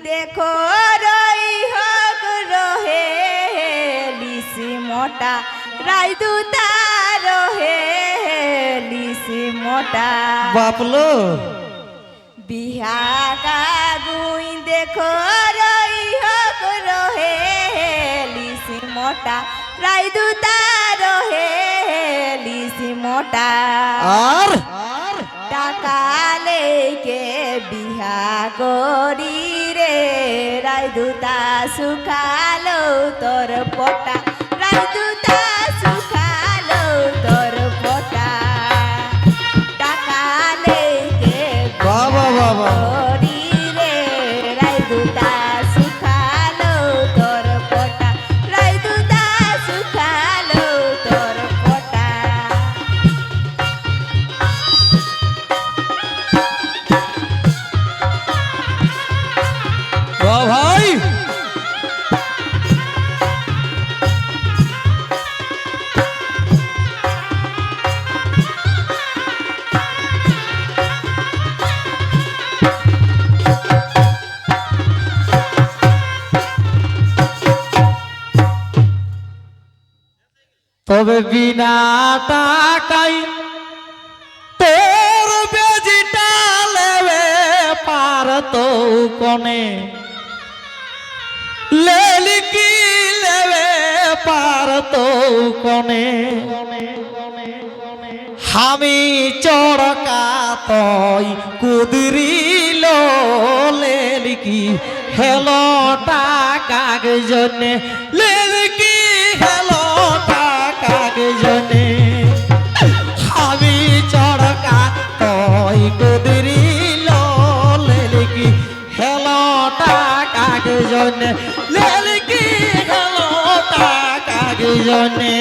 দেখো রই হক রহে লিসি মোটা রাইদুতা রহে লিসি মোটা বাপলো বিহাকা গুই দেখো রই হক রহে লিসি মোটা রাইদুতা রহে লিসি মোটা আর টাকা লেকে বিহা করি রে রাইদুতা সুখালো তোর পটা রাইদুতা সুখালো তোর পটা টাকা লেকে বাবা বাবা করি রে রাইদুতা সুখালো তোর পটা রাইদুতা সুখালো তোর পটা ভাই তবে বিনা টাকাই তোর বেজিটা লেবে পারতো কোনে লেলিকি লেবে পারতো কোনে আমি চড়কা তই কুদরিল লেলিকি হেলো টাকার জন্যে লেলিকি হেলো টাকার জন্যে আমি চড়কা তই কুদরিল লেলিকি হেলো টাকার জন্যে লেলিকি হেলো টাকার জন্যে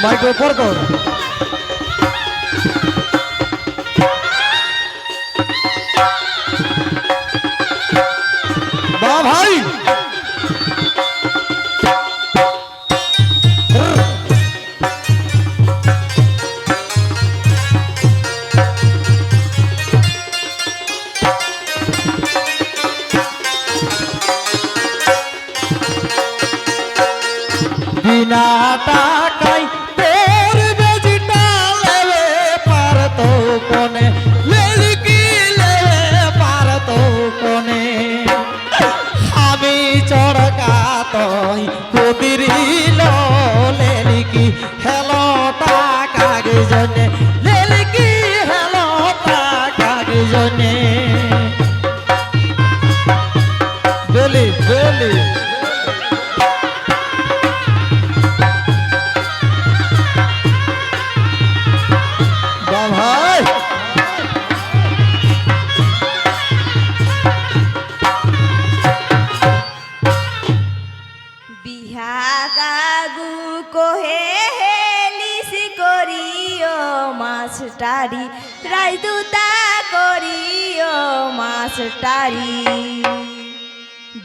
মাইক উপর কর বা ভাই বিনা টাকায় তোর বেজিটা লেবে পারতো কোনে লেলিকি লেবে পারতো কোনে আমি চড়কা তই কুদিরিল লেলিকি হেলো টাকার জন্যে লেলিকি হেলো টাকার জন্যে বেলি বেলি ভাই বিহা গাগু কোহে হেলিস করিও মাস্টারি রাইদুতা করিও মাস্টারি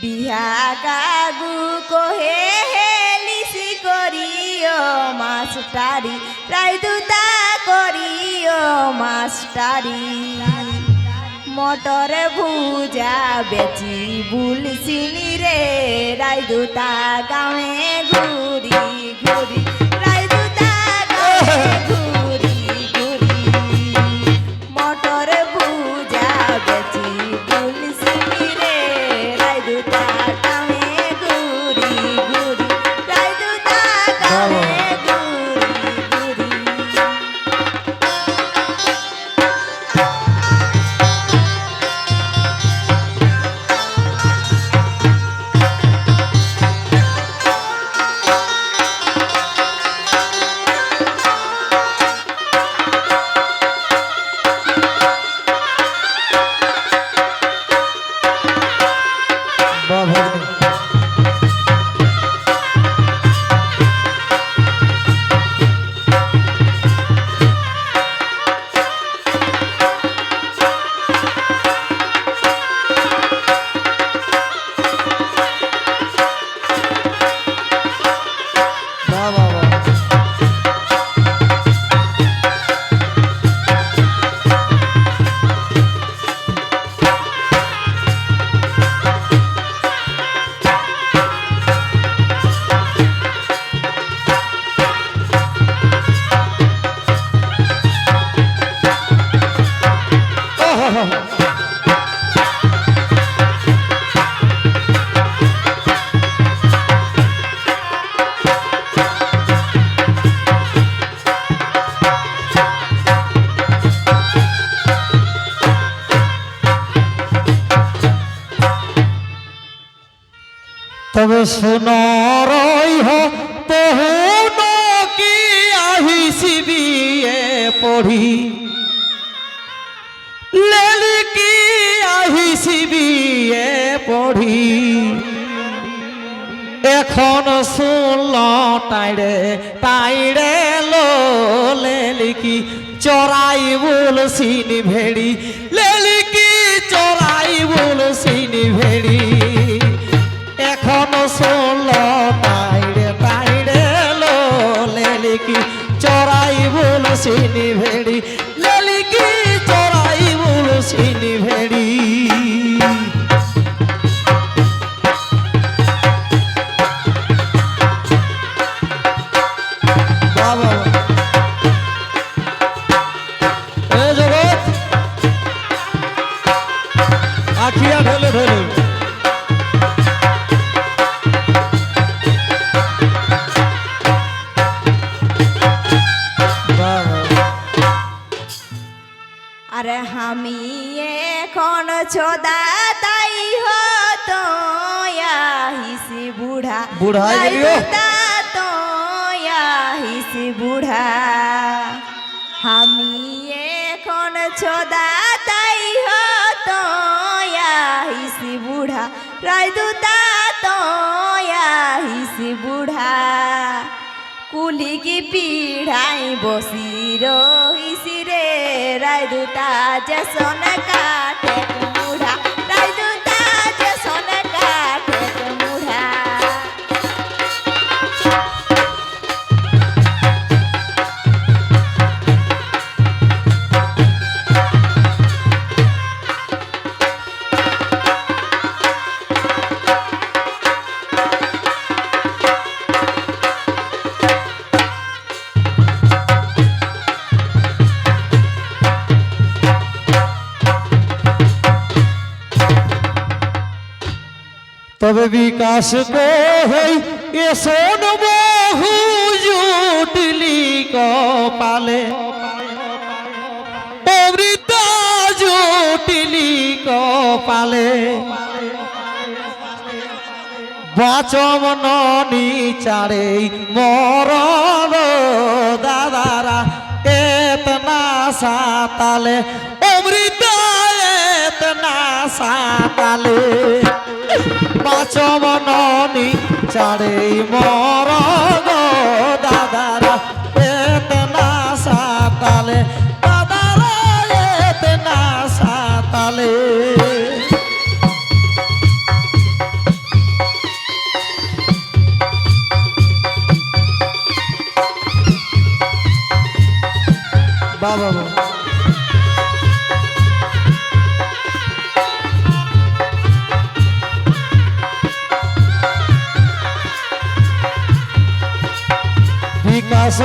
বিহা গাগু কোহে হেলিস করিও মাস্টারি রাইদুতা করিও মাস্টারি মটর ভুজা বেচি বুলসিনি রে রাইদুতা গাঁয়ে ঘুরি ঘুরি রাইদুতা গাঁয়ে ঘুরি ঘুরি মটর ভুজা বেচি বুলসিনি রে রাইদুতা গাঁয়ে ঘুরি ঘুরি রাইদুতা গাঁয়ে ঘুরি ঘুরি তবে সোনরই তহু কি আহিছি বিয়ে পঢ়ি লেলি কি আহিছি বিয়ে পঢ়ি এখন শুনল তাইরে লেলি কি চড়াই বল সিনি ভেড়ি লেলি কি চড়াই বল সিনি ভেড়ি এখন শুনল তাইরে লেলি কি চড়াই বল সিনি ভেড়ি লেলি কি চড়াই বল সিনি ভেড়ি আখিয়া ঢেলে ঢেলে আরে আমি এখন ছোদা তাই হতো আহিছি বুড়া বুড়া হয়ে গেলি ও। তো আহিছি বুড়া আমি এখন ছোদা তাই হতো আহিছি বুড়া রায় দুতা তো আহিছি বুড়া কুলি কি পিড়াই বসি রহিছি রে রায় দুতা যে সোন কাঠে মুড়া রায় দুতা যে সোন কাঠে মুড়া তবে বিকাশ কই এ সোন বহু জুটলি কপালে অমৃতা জুটলি কপালে বাচম ননি চারে মরণ দাদারা এতনা সাতালে অমৃতা এতনা সাতালে বাচম ননি চারে মর দাদারা এতনা সাতালে দাদারা এতনা সাতালে বাবা বিকাশ